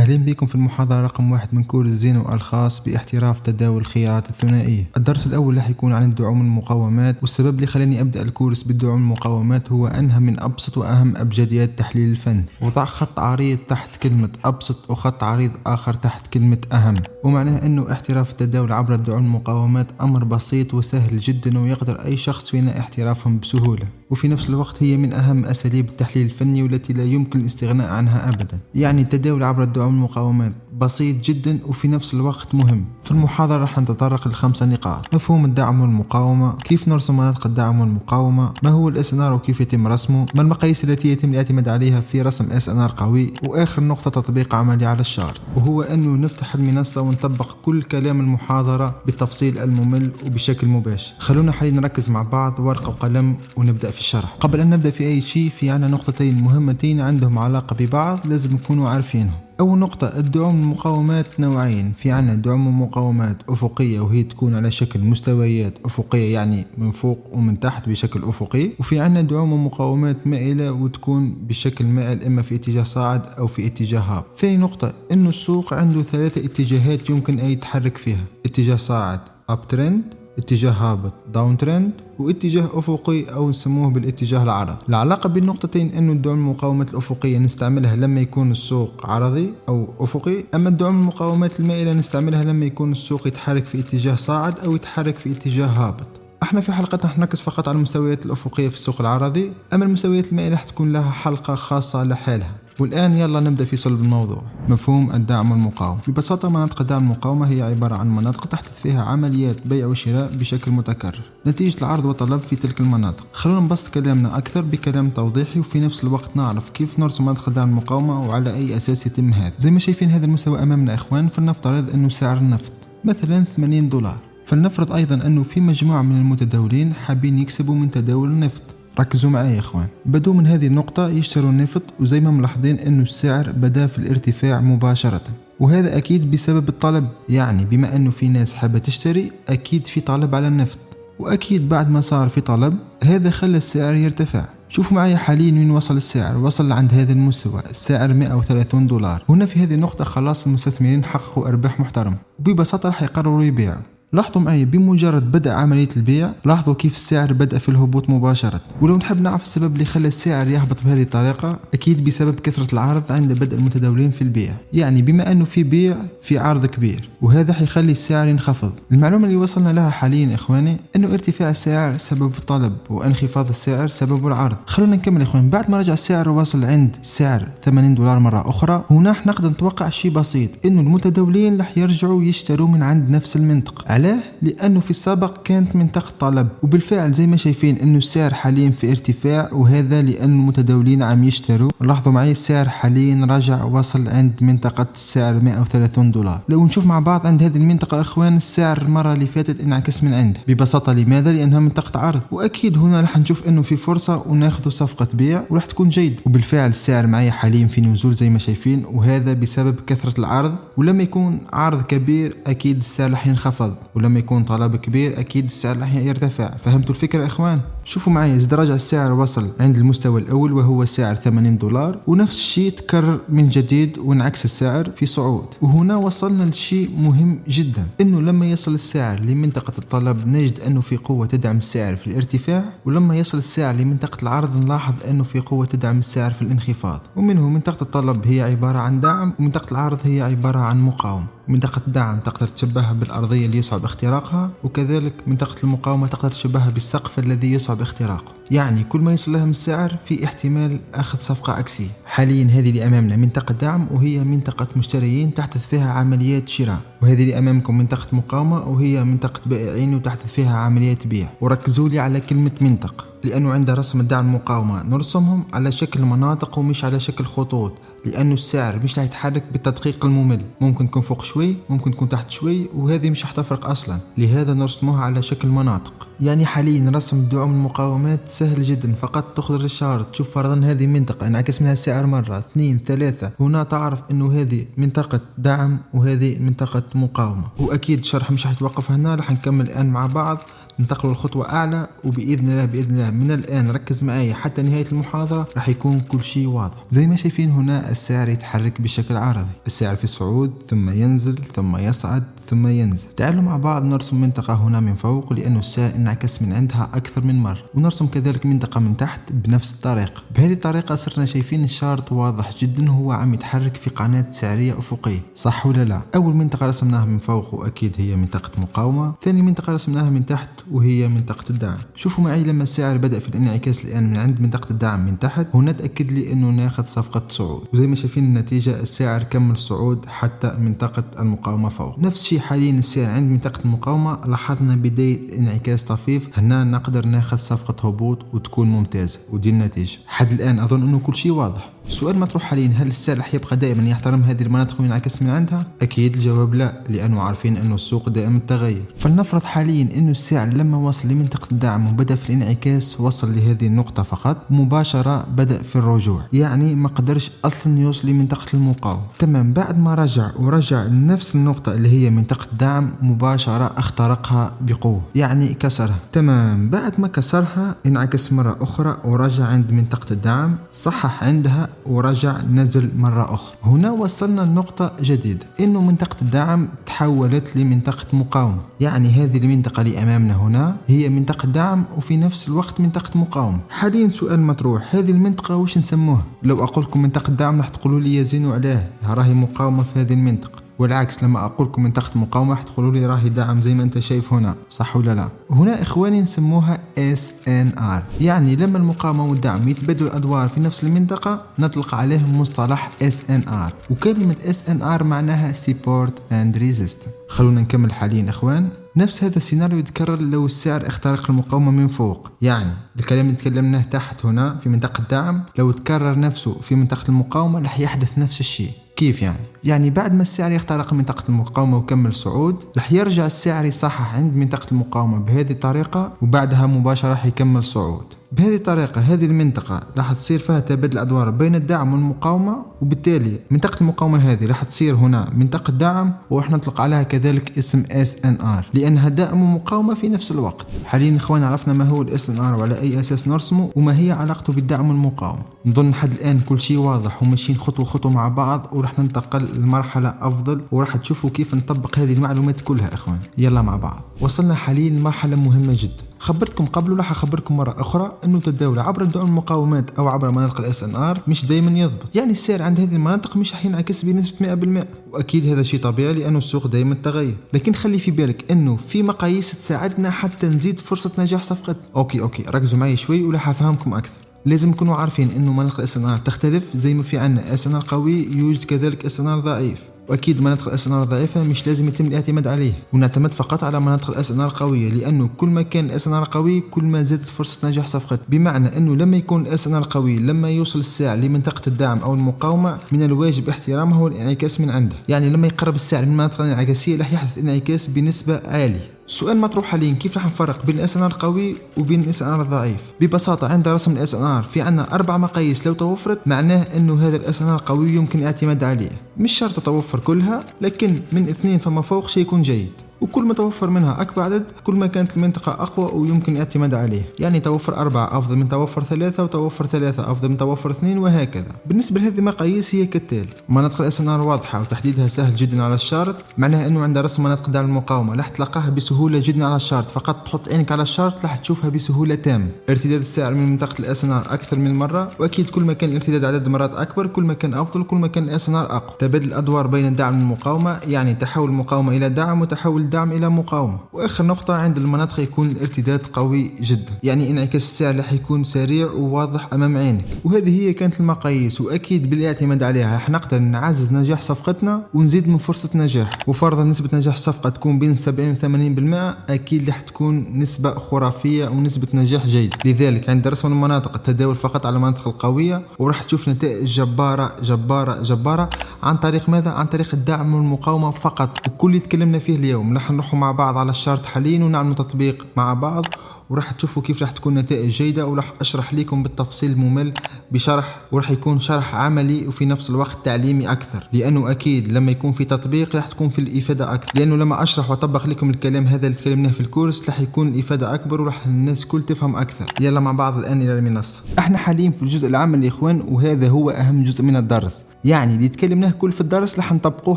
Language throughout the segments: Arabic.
أهلا بكم في المحاضرة رقم 1 من كورس زينو الخاص باحتراف تداول الخيارات الثنائية. الدرس الأول راح يكون عن الدعوم المقاومات، والسبب اللي خلاني أبدأ الكورس بالدعوم المقاومات هو أنها من أبسط وأهم أبجديات تحليل الفن. وضع خط عريض تحت كلمة أبسط وخط عريض آخر تحت كلمة أهم، ومعناه أنه احتراف التداول عبر الدعوم المقاومات أمر بسيط وسهل جدا ويقدر أي شخص فينا احترافهم بسهولة، وفي نفس الوقت هي من أهم أساليب التحليل الفني والتي لا يمكن الاستغناء عنها أبدا. يعني التداول عبر الدعوم المقاومات بسيط جدا وفي نفس الوقت مهم. في المحاضرة راح نتطرق ل5 نقاط: مفهوم الدعم والمقاومة، كيف نرسم مناطق الدعم والمقاومة، ما هو الاس ان ار وكيف يتم رسمه، ما المقاييس التي يتم الاعتماد عليها في رسم اس ان ار قوي، واخر نقطة تطبيق عملي على الشارت، وهو انه نفتح المنصة ونطبق كل كلام المحاضرة بالتفصيل الممل وبشكل مباشر. خلونا حاليا نركز مع بعض ورقة وقلم ونبدأ في الشرح. قبل ان نبدأ في اي شيء في عنا نقطتين مهمتين عندهم علاقة ببعض لازم نكونوا عارفينهم. أول نقطة: الدعوم المقاومات نوعين، في عنا دعوم مقاومات أفقية وهي تكون على شكل مستويات أفقية يعني من فوق ومن تحت بشكل أفقي، وفي عنا دعوم مقاومات مائلة وتكون بشكل مائل إما في اتجاه صاعد أو في اتجاه هابط. ثاني نقطة: إنه السوق عنده 3 اتجاهات يمكن أن يتحرك فيها: اتجاه صاعد أب ترند، اتجاه هابط داون ترند، واتجاه افقي او نسموه بالاتجاه العرض. العلاقه بين النقطتين انه الدعم المقاومات الافقيه نستعملها لما يكون السوق عرضي او افقي، اما الدعم المقاومات المائله نستعملها لما يكون السوق يتحرك في اتجاه صاعد او يتحرك في اتجاه هابط. احنا في حلقتنا حنركز فقط على المستويات الافقيه في السوق العرضي، اما المستويات المائله حتكون لها حلقه خاصه لحالها. والآن يلا نبدأ في صلب الموضوع. مفهوم الدعم والمقاومة: ببساطة مناطق الدعم والمقاومة هي عبارة عن مناطق تحدث فيها عمليات بيع وشراء بشكل متكرر نتيجة العرض والطلب في تلك المناطق. خلونا نبسط كلامنا أكثر بكلام توضيحي وفي نفس الوقت نعرف كيف نرسم مناطق الدعم والمقاومة وعلى أي أساس يتم هذا. زي ما شايفين هذا المستوى أمامنا إخوان، فلنفترض أنه سعر النفط مثلا $80. فلنفرض أيضا أنه في مجموعة من المتداولين حابين يكسبوا من تداول النفط. ركزوا معي يا اخوان، بدوا من هذه النقطة يشتروا النفط، وزي ما ملاحظين انه السعر بدا في الارتفاع مباشرة، وهذا اكيد بسبب الطلب. يعني بما انه في ناس حابة تشتري اكيد في طلب على النفط، واكيد بعد ما صار في طلب هذا خلى السعر يرتفع. شوفوا معي حاليا وين وصل السعر، وصل عند هذا المستوى السعر $130. هنا في هذه النقطة خلاص المستثمرين حققوا ارباح محترمة وببساطة راح يقرروا يبيعوا. لاحظوا معي بمجرد بدأ عملية البيع لاحظوا كيف السعر بدأ في الهبوط مباشرة. ولو نحب نعرف السبب اللي خلى السعر يهبط بهذه الطريقة، أكيد بسبب كثرة العرض عند بدء المتداولين في البيع. يعني بما أنه في بيع في عرض كبير، وهذا حيخلي السعر ينخفض. المعلومة اللي وصلنا لها حاليا إخواني أنه ارتفاع السعر سبب الطلب وانخفاض السعر سبب العرض. خلونا نكمل إخوان. بعد ما رجع السعر ووصل عند سعر $80 مرة أخرى، هنا نقدر نتوقع شيء بسيط، أنه المتداولين رح يرجعوا يشتروا من عند نفس المنطقة. لأنه في السابق كانت منطقة طلب، وبالفعل زي ما شايفين أنه السعر حاليا في ارتفاع، وهذا لأن المتداولين عم يشتروا. لاحظوا معي السعر حاليا رجع وصل عند منطقة السعر $130. لو نشوف مع بعض عند هذه المنطقة إخوان، السعر المرة اللي فاتت انعكس من عنده ببساطة. لماذا؟ لأنها منطقة عرض، وأكيد هنا رح نشوف أنه في فرصة وناخذ صفقة بيع ورح تكون جيد. وبالفعل السعر معي حاليا في نزول زي ما شايفين، وهذا بسبب كثرة العرض. ولما يكون عرض كبير أكيد السعر رح ينخفض، ولما يكون طلب كبير اكيد السعر راح يرتفع. فهمتوا الفكره يا اخوان؟ شوفوا معي إذا رجع السعر وصل عند المستوى الاول وهو سعر $80، ونفس الشيء تكرر من جديد وانعكس السعر في صعود. وهنا وصلنا لشيء مهم جدا، انه لما يصل السعر لمنطقه الطلب نجد انه في قوه تدعم السعر في الارتفاع، ولما يصل السعر لمنطقه العرض نلاحظ انه في قوه تدعم السعر في الانخفاض. ومنه منطقه الطلب هي عباره عن دعم، ومنطقه العرض هي عباره عن مقاومه. منطقة الدعم تقدر تشبهها بالأرضية اللي يصعب اختراقها، وكذلك منطقة المقاومة تقدر تشبهها بالسقف الذي يصعب اختراقه. يعني كل ما يصل لها من السعر في احتمال أخذ صفقة عكسية. حاليا هذه اللي أمامنا منطقة دعم وهي منطقة مشتريين تحدث فيها عمليات شراء، وهذه اللي أمامكم منطقة مقاومة وهي منطقة بائعين وتحدث فيها عمليات بيع. وركزوا لي على كلمة منطقة، لأنه عند رسم الدعم المقاومة نرسمهم على شكل مناطق ومش على شكل خطوط، لأنه السعر مش هيتحرك بالتدقيق الممل، ممكن يكون فوق شوي ممكن يكون تحت شوي، وهذه مش هتفرق أصلا. لهذا نرسموها على شكل مناطق. يعني حاليا رسم دعم المقاومات سهل جدا، فقط تخرج الشارت تشوف فرضا هذه منطقة انعكس منها السعر مرة 2 3، هنا تعرف انه هذه منطقة دعم وهذه منطقة مقاومة. واكيد الشرح مش هيتوقف هنا، رح نكمل الان مع بعض ننتقلوا لخطوة أعلى، وبإذن الله من الآن ركز معي حتى نهاية المحاضرة راح يكون كل شيء واضح. زي ما شايفين هنا السعر يتحرك بشكل عرضي، السعر في الصعود ثم ينزل ثم يصعد ثم ينزل. تعالوا مع بعض نرسم منطقة هنا من فوق لأنه السعر انعكس من عندها أكثر من مرة، ونرسم كذلك منطقة من تحت بنفس الطريقة. بهذه الطريقة صرنا شايفين الشارت واضح جدا، هو عم يتحرك في قناة سعرية أفقية، صح ولا لا؟ أول منطقة رسمناها من فوق وأكيد هي منطقة مقاومة، ثاني منطقة رسمناها من تحت وهي منطقة الدعم. شوفوا معي لما السعر بدأ في الانعكاس الآن من عند منطقة الدعم من تحت، هنا تأكد لي أنه ناخذ صفقة صعود، وزي ما شايفين النتيجة السعر كمل صعود حتى منطقة المقاومة فوق. نفس الشيء حاليا السعر عند منطقة المقاومة لاحظنا بداية انعكاس طفيف، هنا نقدر ناخذ صفقة هبوط وتكون ممتازة، ودي النتيجة. حد الآن أظن أنه كل شيء واضح. السؤال مطروح حاليا، هل السعر رح يبقى دائما يحترم هذه المناطق وينعكس من عندها؟ أكيد الجواب لا، لأنه عارفين أنه السوق دائما التغير. فلنفرض حاليا أنه السعر لما وصل لمنطقة الدعم وبدأ في الانعكاس وصل لهذه النقطة فقط، مباشرة بدأ في الرجوع، يعني ما قدرش أصلا يوصل لمنطقة المقاومة. تمام، بعد ما ورجع لنفس النقطة اللي هي منطقة الدعم مباشرة اخترقها بقوة، يعني كسرها. تمام، بعد ما كسرها انعكس مرة أخرى ورجع عند منطقة الدعم، صحح عندها ورجع نزل مرة أخرى. هنا وصلنا لنقطة جديدة، إنه منطقة الدعم تحولت لمنطقة مقاومة، يعني هذه المنطقة اللي أمامنا هنا هي منطقة دعم وفي نفس الوقت منطقة مقاومة. حاليا سؤال مطروح، هذه المنطقة وش نسموها؟ لو أقول لكم منطقة دعم راح تقولوا لي يزين عليه راهي مقاومة في هذه المنطقة، والعكس لما أقول لكم منطقة مقاومة راح تقولوا لي راهي دعم زي ما أنت شايف هنا، صح ولا لا؟ هنا إخواني نسموها SNR، يعني لما المقاومة والدعم يتبادلوا الأدوار في نفس المنطقة نطلق عليهم مصطلح SNR، وكلمة SNR معناها Support and Resistance. خلونا نكمل حاليا إخوان. نفس هذا السيناريو يتكرر لو السعر اخترق المقاومة من فوق، يعني الكلام اللي تكلمناه تحت هنا في منطقة الدعم لو تكرر نفسه في منطقة المقاومة رح يحدث نفس الشيء. كيف يعني بعد ما السعر يخترق منطقة المقاومة وكمل صعود رح يرجع السعر يصحح عند منطقة المقاومة بهذه الطريقة، وبعدها مباشرة رح يكمل صعود. بهذه الطريقة هذه المنطقة راح تصير فيها تبادل أدوار بين الدعم والمقاومة، وبالتالي منطقة المقاومة هذه راح تصير هنا منطقة دعم، وراح نطلق عليها كذلك اسم SNR لأنها دعم ومقاومة في نفس الوقت. حاليا إخوان عرفنا ما هو SNR وعلى أي أساس نرسمه وما هي علاقته بالدعم والمقاومة. نظن حد الآن كل شيء واضح وماشيين خطوة خطوة مع بعض، وراح ننتقل لمرحلة أفضل وراح تشوفوا كيف نطبق هذه المعلومات كلها إخوان. يلا مع بعض. وصلنا حاليا لمرحلة مهمة جدا، خبرتكم قبل وراح أخبركم مرة أخرى أنه التداول عبر الدعم المقاومات أو عبر مناطق SNR مش دايما يضبط، يعني السعر عند هذه المناطق مش راح ينعكس بنسبة 100%، وأكيد هذا شيء طبيعي لأنه السوق دايما تغير. لكن خلي في بالك أنه في مقاييس تساعدنا حتى نزيد فرصة نجاح صفقتنا. أوكي ركزوا معي شوي وراح أفهمكم أكثر. لازم تكونوا عارفين أنه مناطق SNR تختلف، زي ما في عنا SNR قوي يوجد كذلك SNR ضعيف، واكيد مناطق SNR ضعيفه مش لازم يتم الاعتماد عليه ونعتمد فقط على مناطق SNR قويه، لانه كل ما كان SNR قوي كل ما زادت فرصه نجاح صفقتك. بمعنى انه لما يكون SNR قوي لما يوصل السعر لمنطقه الدعم او المقاومه من الواجب احترامه والانعكاس من عنده، يعني لما يقرب السعر من المناطق الانعكاسيه راح يحدث انعكاس بنسبه عاليه. السؤال مطروح حاليا، كيف راح نفرق بين SNR القوي وبين SNR الضعيف؟ ببساطة عند رسم SNR في عنا 4 مقاييس لو توفرت معناه انه هذا SNR القوي يمكن الاعتماد عليه، مش شرط تتوفر كلها لكن من 2 فما فوق شيء يكون جيد، وكل ما توفر منها أكبر عدد كل ما كانت المنطقة أقوى ويمكن الاعتماد عليه، يعني توفر 4 أفضل من توفر 3 وتوفر 3 أفضل من توفر 2 وهكذا. بالنسبة لهذه المقاييس هي كالتالي: مناطق SNR واضحة وتحديدها سهل جدا على الشارت، معناها أنه عند رسم مناطق دعم المقاومة راح تلقاها بسهولة جدا على الشارت، فقط تحط عينك على الشارت راح تشوفها بسهولة تامة. ارتداد السعر من منطقة SNR أكثر من مرة، وأكيد كل ما كان الارتداد عدد مرات أكبر كل ما كان أفضل كل ما كان SNR أقوى. تبادل الأدوار بين الدعم والمقاومة، يعني تحول المقاومة إلى دعم وتحول الدعم إلى مقاومة. واخر نقطة عند المناطق يكون الارتداد قوي جدا، يعني انعكاس السعر راح يكون سريع وواضح امام عينك. وهذه هي كانت المقاييس، واكيد بالاعتماد عليها راح نقدر نعزز نجاح صفقتنا ونزيد من فرصة نجاح. وفرضا نسبة نجاح الصفقة تكون بين 70 و 80%، اكيد راح تكون نسبة خرافية ونسبة نجاح جيد. لذلك عند رسم المناطق التداول فقط على المناطق القوية، وراح تشوف نتائج جبارة جبارة جبارة. عن طريق ماذا؟ عن طريق الدعم والمقاومة فقط. وكل اللي تكلمنا فيه اليوم راح نروح مع بعض على الشارت حاليا ونعمل تطبيق مع بعض، وراح تشوفوا كيف راح تكون نتائج جيدة، وراح اشرح لكم بالتفصيل ممل بشرح، وراح يكون شرح عملي وفي نفس الوقت تعليمي اكثر، لانه اكيد لما يكون في تطبيق راح تكون في الافادة اكثر، لانه لما اشرح واطبق لكم الكلام هذا اللي تكلمناه في الكورس راح يكون الافادة اكبر وراح الناس كل تفهم اكثر. يلا مع بعض الان الى المنصة. احنا حاليا في الجزء العملي يا اخوان، وهذا هو اهم جزء من الدرس، يعني اللي تكلمناه كل في الدرس راح نطبقوه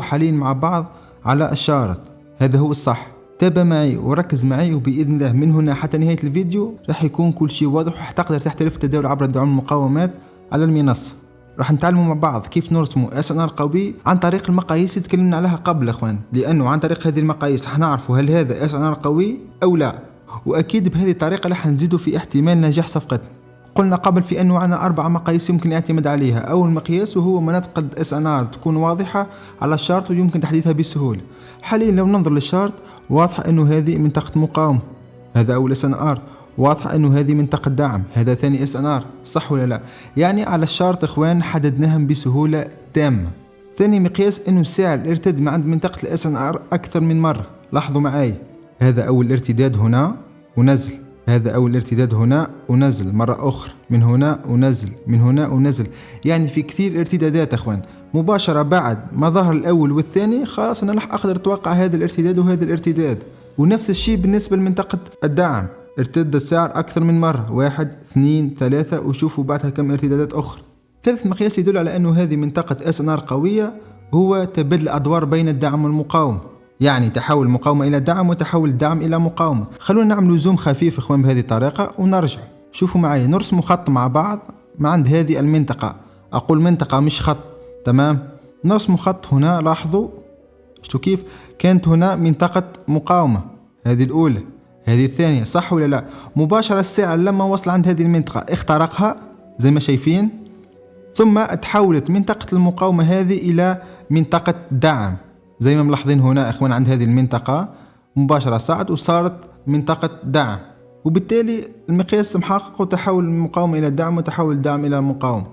حاليا مع بعض على الشارت. هذا هو الصح. تابع معي وركز معي، وبإذن الله من هنا حتى نهاية الفيديو راح يكون كل شيء واضح، وراح تقدر تحترف التداول عبر دعم المقاومات على المنصة. راح نتعلموا مع بعض كيف نرسموا SNR قوي عن طريق المقاييس اللي تكلمنا عليها قبل اخوان، لانه عن طريق هذه المقاييس راح نعرفوا هل هذا SNR قوي او لا، واكيد بهذه الطريقة راح نزيدوا في احتمال نجاح صفقتنا. قلنا قبل في انه عندنا 4 مقاييس يمكن الاعتماد عليها. اول مقياس وهو مناطق SNR تكون واضحة على الشارت ويمكن تحديدها بسهولة. حاليا لو ننظر للشارت واضحة انه هذه منطقة مقاومة، هذا اول SNR. واضحة انه هذه منطقة دعم، هذا ثاني SNR، صح ولا لا؟ يعني على الشارت اخوان حددناهم بسهولة تامة. ثاني مقياس انه السعر ارتد من عند منطقة SNR اكثر من مرة. لاحظوا معي، هذا اول ارتداد هنا ونزل، هذا أول ارتداد هنا ونزل مرة أخرى، من هنا ونزل، من هنا ونزل، يعني في كثير ارتدادات أخوان. مباشرة بعد ما ظهر الأول والثاني خلاص أنا راح أقدر أتوقع هذا الارتداد وهذا الارتداد. ونفس الشيء بالنسبة لمنطقة الدعم، ارتد السعر أكثر من مرة، 1 2 3، وشوفوا بعدها كم ارتدادات أخرى. ثالث مقياس يدل على أنه هذه منطقة SNR قوية هو تبادل الأدوار بين الدعم والمقاومة، يعني تحول مقاومة إلى دعم وتحول الدعم إلى مقاومة. خلونا نعمل زوم خفيف إخوان بهذه الطريقة ونرجع. شوفوا معي، نرسم خط مع بعض مع عند هذه المنطقة، أقول منطقة مش خط، تمام؟ نرسم خط هنا. لاحظوا شو كيف كانت هنا منطقة مقاومة، هذه الأولى، هذه الثانية، صح ولا لا؟ مباشرة السعر لما وصل عند هذه المنطقة اخترقها زي ما شايفين، ثم تحولت منطقة المقاومة هذه إلى منطقة دعم زي ما ملاحظين هنا اخوان. عند هذه المنطقة مباشرة صعد وصارت منطقة دعم، وبالتالي المقياس محقق وتحول المقاومة إلى الدعم وتحول الدعم إلى المقاومة،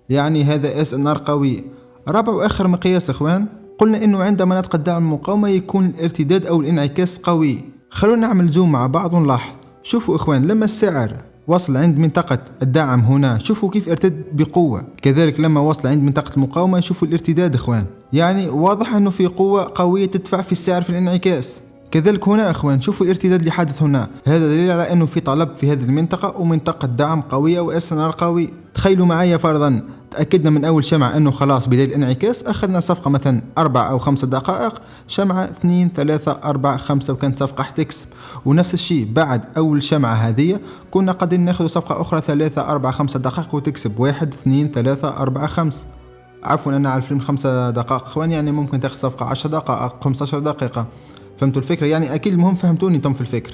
يعني هذا SNR قوي. رابع وآخر مقياس اخوان، قلنا انه عند مناطق الدعم المقاومة يكون الارتداد او الانعكاس قوي. خلونا نعمل زوم مع بعض ونلاحظ. شوفوا اخوان، لما السعر وصل عند منطقة الدعم هنا شوفوا كيف ارتد بقوة، كذلك لما وصل عند منطقة المقاومة شوفوا الارتداد اخوان، يعني واضح انه في قوة قوية تدفع في السعر في الانعكاس. كذلك هنا اخوان شوفوا الارتداد اللي حدث هنا، هذا دليل على انه في طلب في هذه المنطقة ومنطقة دعم قوية وSNR قوي. تخيلوا معايا فرضا تأكدنا من أول شمعة أنه خلاص بداية الانعكاس، أخذنا صفقة مثلا 4 أو 5 دقائق، شمعة 2 3 4 5 وكانت صفقة حتكسب. ونفس الشيء بعد أول شمعة هذه كنا قادرين ناخذ صفقة أخرى 3 4 5 دقائق وتكسب 1 2 3 4 5. عفوا أنا على الفيلم 5 دقائق إخوان، يعني ممكن تاخذ صفقة 10 دقائق 15 دقيقة. فهمتوا الفكرة؟ يعني أكيد المهم فهمتوني انتم في الفكرة.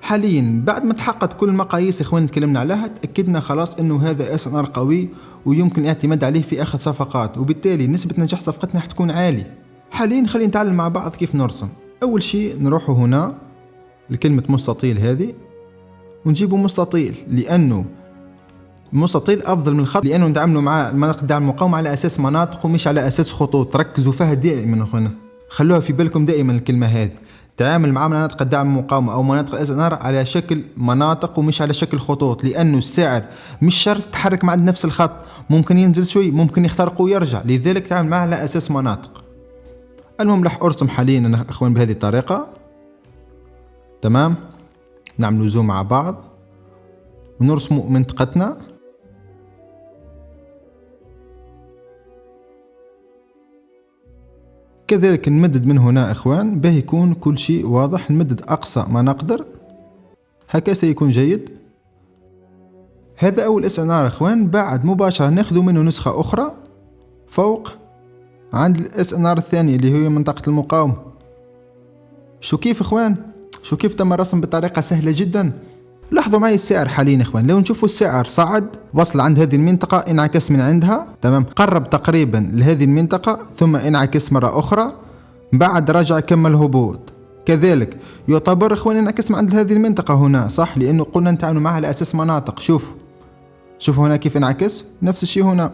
حاليا بعد ما تحققت كل المقاييس اخوان تكلمنا عليها، تأكدنا خلاص انه هذا SNR قوي ويمكن الاعتماد عليه في اخذ صفقات، وبالتالي نسبة نجاح صفقتنا حتكون عالي. حاليا خلينا نتعلم مع بعض كيف نرسم. اول شيء نروح هنا لكلمة مستطيل هذه ونجيبه مستطيل، لانه مستطيل افضل من الخط، لانه نتعاملوا مع مناطق دعم المقاومة على اساس مناطق ومش على اساس خطوط. ركزوا فيها دائما اخوانا، خلوها في بالكم دائما الكلمة هذه. تعامل مع مناطق الدعم المقاومة أو مناطق SNR على شكل مناطق ومش على شكل خطوط، لأنه السعر مش شرط تتحرك مع نفس الخط، ممكن ينزل شوي، ممكن يخترق ويرجع، لذلك تعامل معه على أساس مناطق. المهم راح أرسم حاليا أنا أخوان بهذه الطريقة، تمام؟ نعمل زوم مع بعض ونرسم منطقتنا. كذلك نمدد من هنا اخوان به يكون كل شيء واضح، نمدد اقصى ما نقدر، هكذا سيكون جيد. هذا اول SNR اخوان، بعد مباشرة ناخذ منه نسخة اخرى فوق عند SNR الثاني اللي هي منطقة المقاومة. شو كيف اخوان؟ شو كيف تم الرسم بطريقة سهلة جدا؟ لاحظوا معي السعر حاليا اخوان، لو نشوفوا السعر صعد وصل عند هذه المنطقة، انعكس من عندها، تمام، قرب تقريبا لهذه المنطقة ثم انعكس مرة اخرى، بعد رجع كمل هبوط. كذلك يعتبر اخوان انعكس من عند هذه المنطقة هنا، صح، لانه قلنا نتعامل معها على اساس مناطق. شوفوا هنا كيف انعكس، نفس الشيء هنا.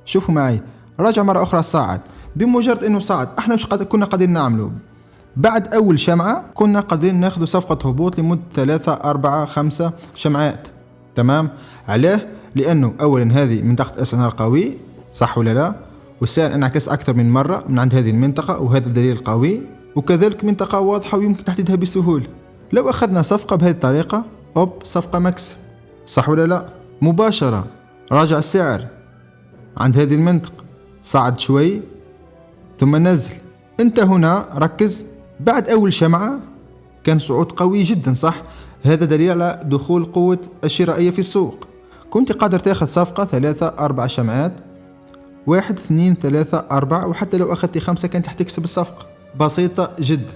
شوفوا معي رجع مرة اخرى صعد، بمجرد انه صعد احنا وش كنا قادرين نعمله؟ بعد أول شمعة كنا قادرين ناخذ صفقة هبوط لمدة 3 4 5 شمعات. تمام. علاه؟ لأنه أولا هذه منطقة SNR قوي، صح ولا لا؟ والسعر انعكس أكثر من مرة من عند هذه المنطقة، وهذا دليل قوي، وكذلك منطقة واضحة ويمكن تحديدها بسهولة. لو أخذنا صفقة بهذه الطريقة، صفقة مكسب، صح ولا لا؟ مباشرة راجع السعر عند هذه المنطقة، صعد شوي ثم نزل. انت هنا ركز، بعد أول شمعة كان صعود قوي جدا، صح؟ هذا دليل على دخول قوة الشرائية في السوق. كنت قادر تاخذ صفقة 3 4 شمعات، 1 2 3 4، وحتى لو أخذت 5 كانت تكسب الصفقة. بسيطة جدا.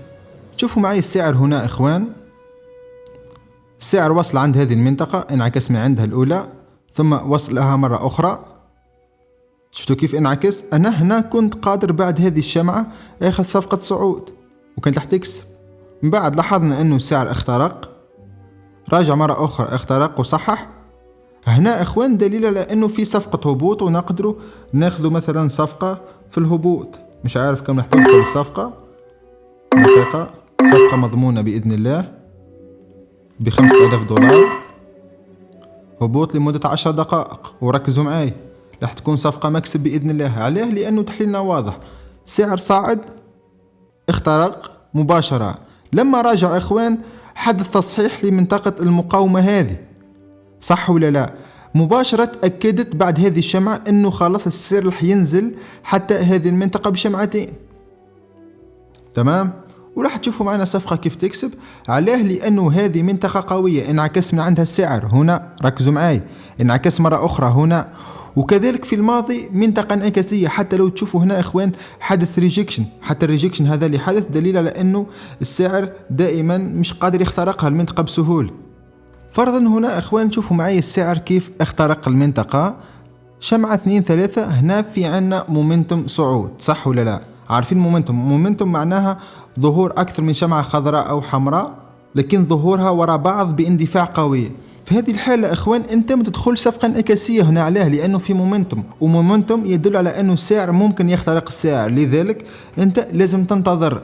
شوفوا معي السعر هنا إخوان، السعر وصل عند هذه المنطقة، انعكس من عندها الأولى ثم وصل لها مرة أخرى. شفتوا كيف انعكس؟ أنا هنا كنت قادر بعد هذه الشمعة أخذ صفقة صعود وكانت راح تكسب. من بعد لاحظنا أنه السعر اخترق، راجع مرة أخرى اخترق وصحح. هنا إخوان دليل على أنه في صفقة هبوط، ونقدروا ناخذوا مثلا صفقة في الهبوط. مش عارف كم راح تدخل الصفقة، دقيقة. صفقة مضمونة بإذن الله ب$5000، هبوط لمدة 10 دقائق، وركزوا معي راح تكون صفقة مكسب بإذن الله. عليه؟ لأنه تحليلنا واضح، سعر صاعد اخترق مباشرة. لما راجع إخوان حدث تصحيح لمنطقة المقاومة هذه، صح ولا لا؟ مباشرة أكدت بعد هذه الشمعة أنه خلاص السعر رح ينزل حتى هذه المنطقة بشمعتين. تمام. وراح تشوفوا معنا صفقة كيف تكسب. عليه؟ لأنه هذه منطقة قوية، انعكس من عندها السعر هنا، ركزوا معي، انعكس مرة أخرى هنا، وكذلك في الماضي منطقة انعكاسية. حتى لو تشوفوا هنا إخوان حدث ريجكشن، حتى الريجكشن هذا اللي حدث دليل على أنه السعر دائما مش قادر يخترقها المنطقة بسهولة. فرضا هنا إخوان شوفوا معي السعر كيف اخترق المنطقة، شمعة 2 3، هنا في عنا مومنتوم صعود، صح ولا لا؟ عارفين مومنتوم معناها ظهور أكثر من شمعة خضراء أو حمراء، لكن ظهورها وراء بعض باندفاع قوي. في هذه الحالة إخوان أنت ما تدخل صفقة انعكاسية هنا، عليه؟ لأنه في مومنتوم، ومومنتوم يدل على أنه السعر ممكن يخترق السعر. لذلك أنت لازم تنتظر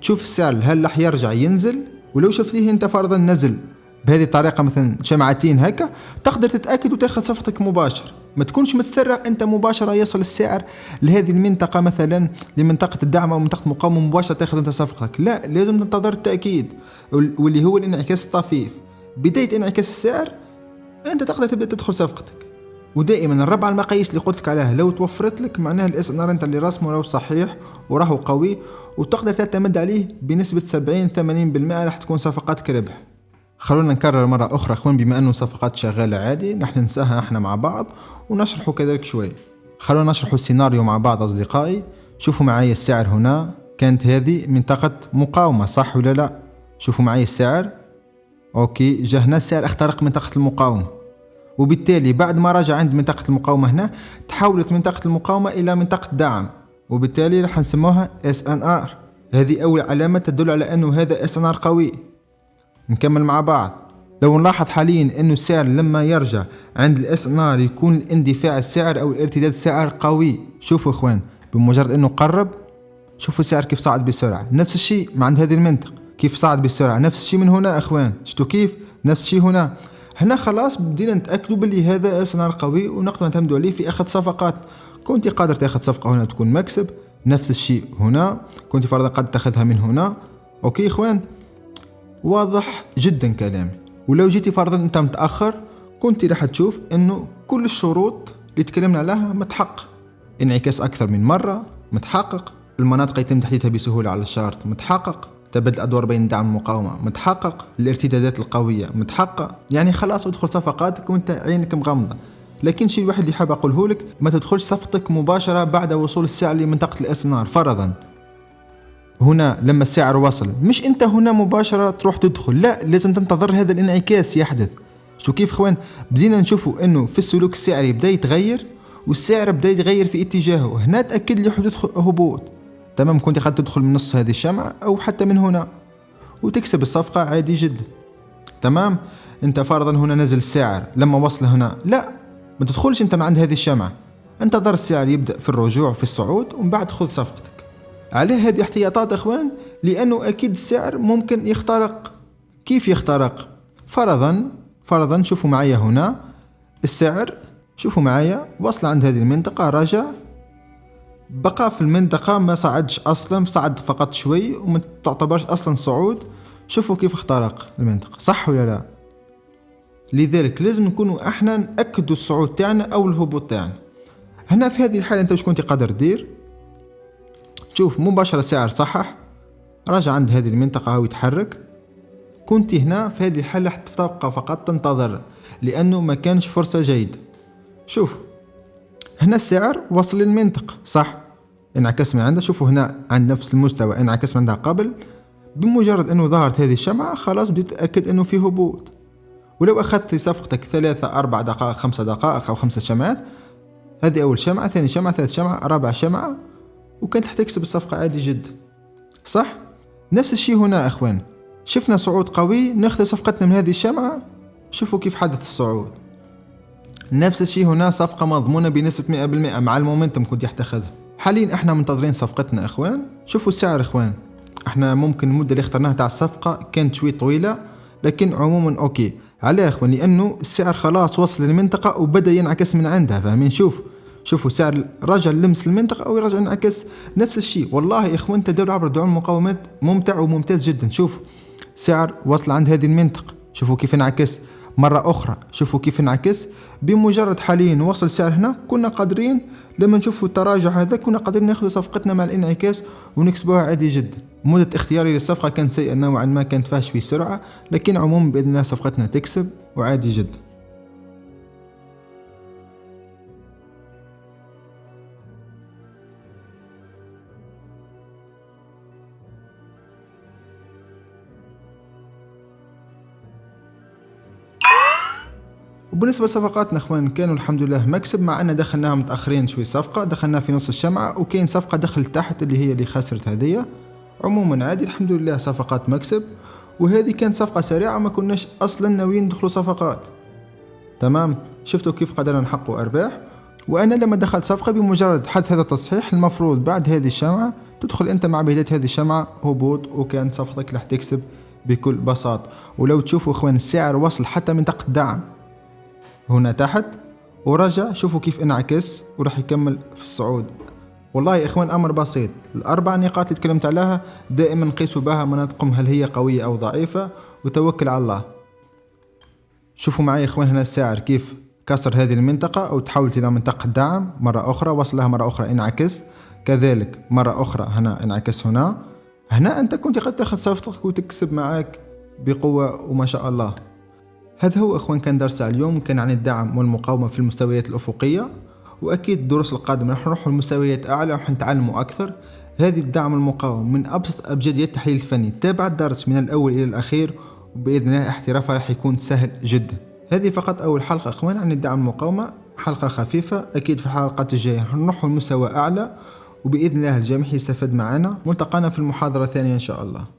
تشوف السعر هل راح يرجع ينزل، ولو شفتيه أنت فرضا نزل بهذه الطريقة مثلا شمعتين هكا، تقدر تتأكد وتاخذ صفقتك مباشر. ما تكونش متسرع انت، مباشرة يصل السعر لهذه المنطقة مثلا لمنطقة الدعم او منطقة المقاومة، مباشرة تاخذ انت صفقتك. لا، لازم تنتظر التأكيد، واللي هو الانعكاس الطفيف. بداية انعكاس السعر انت تقدر تبدأ تدخل صفقتك. ودائما الربع المقاييس اللي قلت لك عليها لو توفرت لك معناها SNR انت اللي رسمه راهو صحيح وراهو قوي، وتقدر تعتمد عليه بنسبة 70-80% راح تكون صفقاتك ربح. خلونا نكرر مرة أخرى أخوان، بما أنه صفقات شغالة عادي نحن ننساها احنا مع بعض ونشرحه كذلك شوي. خلونا نشرحوا السيناريو مع بعض أصدقائي. شوفوا معي السعر هنا كانت هذه منطقة مقاومة، صح ولا لا؟ شوفوا معي السعر، أوكي، جا هنا السعر اخترق منطقة المقاومة، وبالتالي بعد ما رجع عند منطقة المقاومة هنا تحولت منطقة المقاومة إلى منطقة دعم، وبالتالي راح نسموها SNR. هذه أول علامة تدل على أنه هذا SNR قوي. نكمل مع بعض. لو نلاحظ حاليا انه السعر لما يرجع عند SNR يكون الاندفاع السعر او الارتداد السعر قوي. شوفوا اخوان، بمجرد انه قرب شوفوا السعر كيف صعد بسرعة. نفس الشيء مع عند هذه المنطقة كيف صعد بسرعة، نفس الشيء من هنا اخوان، شفتوا كيف؟ نفس الشيء هنا خلاص بدينا نتأكدوا باللي هذا SNR قوي ونقدر نعتمدوا عليه في اخذ صفقات. كنت قادر تاخذ صفقة هنا تكون مكسب، نفس الشيء هنا كنت فرضا قد تاخذها من هنا. اوكي اخوان، واضح جدا كلامي. ولو جيتي فرضا انت متأخر كنت راح تشوف انه كل الشروط اللي تكلمنا عليها متحقق، انعكاس اكثر من مرة متحقق، المناطق يتم تحديدها بسهولة على الشارت متحقق، تبادل الادوار بين دعم المقاومة متحقق، الارتدادات القوية متحقق. يعني خلاص ادخل صفقاتك وانت عينك مغمضة. لكن الشيء الواحد اللي حاب اقوله لك، ما تدخلش صفقتك مباشرة بعد وصول السعر لمنطقة SNR. فرضا هنا لما السعر وصل، مش انت هنا مباشرة تروح تدخل، لا، لازم تنتظر هذا الانعكاس يحدث. شو كيف اخوان؟ بدينا نشوفوا انه في السلوك السعري بدا يتغير، والسعر بدا يتغير في اتجاهه. هنا تأكد لي حدوث هبوط. تمام، كنت قد تدخل من نص هذه الشمعة او حتى من هنا وتكسب الصفقة عادي جدا. تمام. انت فرضا هنا نزل السعر، لما وصل هنا لا، ما تدخلش انت من عند هذه الشمعة، انتظر السعر يبدأ في الرجوع في الصعود ومن بعد خذ صفقتك. عليه هذه احتياطات اخوان لأنه أكيد السعر ممكن يخترق. كيف يخترق؟ فرضا شوفوا معايا هنا السعر، شوفوا معايا وصل عند هذه المنطقة، رجع بقى في المنطقة، ما صعدش أصلا، صعد فقط شوي وما تعتبرش أصلا صعود. شوفوا كيف اخترق المنطقة، صح ولا لا؟ لذلك لازم نكونوا احنا نأكدوا الصعود تاعنا أو الهبوط تاعنا. هنا في هذه الحالة انت واش كنت قادر دير؟ تشوف مباشرة السعر صحح، رجع عند هذه المنطقة هاو يتحرك، كنت هنا في هذه الحالة تبقى فقط تنتظر، لأنه ما كانش فرصة جيدة. شوف هنا السعر وصل للمنطقة صح، انعكس من عندها، شوفوا هنا عند نفس المستوى انعكس من عندها قبل، بمجرد انه ظهرت هذه الشمعة خلاص بتتأكد انه في هبوط. ولو اخذت صفقتك 3 4 دقائق 5 دقائق او 5 شمعات، هذه اول شمعة، ثاني شمعة، ثالث شمعة، رابع شمعة، وكانت حتكسب الصفقة عادي جدا صح. نفس الشيء هنا اخوان، شفنا صعود قوي ناخذ صفقتنا من هذه الشمعة، شوفوا كيف حدث الصعود. نفس الشيء هنا، صفقة مضمونة بنسبة 100% مع المومنتم كنت يحتخذها. حاليا احنا منتظرين صفقتنا اخوان. شوفوا السعر اخوان، احنا ممكن المدة اللي اخترناها تاع الصفقة كانت شوي طويلة، لكن عموما اوكي. علاه يا اخوان؟ لانه السعر خلاص وصل للمنطقة وبدأ ينعكس من عندها، فاهمين؟ شوفوا السعر رجع لمس المنطقة او يرجع ينعكس. نفس الشيء والله يا اخوان، تداول عبر دعم المقاومات ممتع وممتاز جدا. شوف سعر وصل عند هذه المنطقة، شوفوا كيف انعكس مرة أخرى، شوفوا كيف انعكس. بمجرد حاليا وصل السعر هنا، كنا قادرين لما نشوفوا التراجع هذا كنا قادرين ناخذ صفقتنا مع الانعكاس ونكسبوها عادي جدا. مدة اختياري للصفقة كانت سيئة نوعا ما، كانت فيها شوي سرعة، لكن عموما بإذن الله صفقتنا تكسب وعادي جدا. وبالنسبة لصفقاتنا اخوان، كانوا الحمد لله مكسب، مع ان دخلناها متأخرين شوي. صفقة دخلناها في نص الشمعة، وكاين صفقة دخلت تحت اللي هي اللي خسرت هذه. عموما عادي الحمد لله، صفقات مكسب. وهذه كانت صفقة سريعة، ما كناش اصلا ناويين ندخلوا صفقات. تمام، شفتوا كيف قدرنا نحققوا ارباح. وانا لما دخلت صفقة بمجرد حدث هذا التصحيح، المفروض بعد هذه الشمعة تدخل انت مع بداية هذه الشمعة هبوط، وكان صفقتك راح تكسب بكل بساطة. ولو تشوفوا اخوان السعر وصل حتى منطقة دعم هنا تحت ورجع، شوفوا كيف انعكس وراح يكمل في الصعود. والله يا اخوان امر بسيط، الاربع نقاط اللي تكلمت عليها دائما قيسوا بها مناطقهم هل هي قوية او ضعيفة، وتوكل على الله. شوفوا معي يا اخوان هنا السعر كيف كسر هذه المنطقة او تحولت الى منطقة دعم مرة اخرى، وصلها مرة اخرى انعكس، كذلك مرة اخرى هنا انعكس. هنا انت كنت قد تاخذ صفقتك وتكسب معك بقوة وما شاء الله. هذا هو اخوان كان درس اليوم، كان عن الدعم والمقاومة في المستويات الأفقية. وأكيد الدروس القادمة راح نروح لمستويات أعلى وراح نتعلموا أكثر. هذه الدعم والمقاومة من أبسط أبجديات التحليل الفني، تابع الدرس من الأول إلى الأخير وبإذن الله احترافها راح يكون سهل جدا. هذه فقط أول حلقة اخوان عن الدعم والمقاومة، حلقة خفيفة. أكيد في الحلقات الجاية نروح لمستوى أعلى، وبإذن الله الجميع يستفاد معنا. ملتقانا في المحاضرة الثانية إن شاء الله.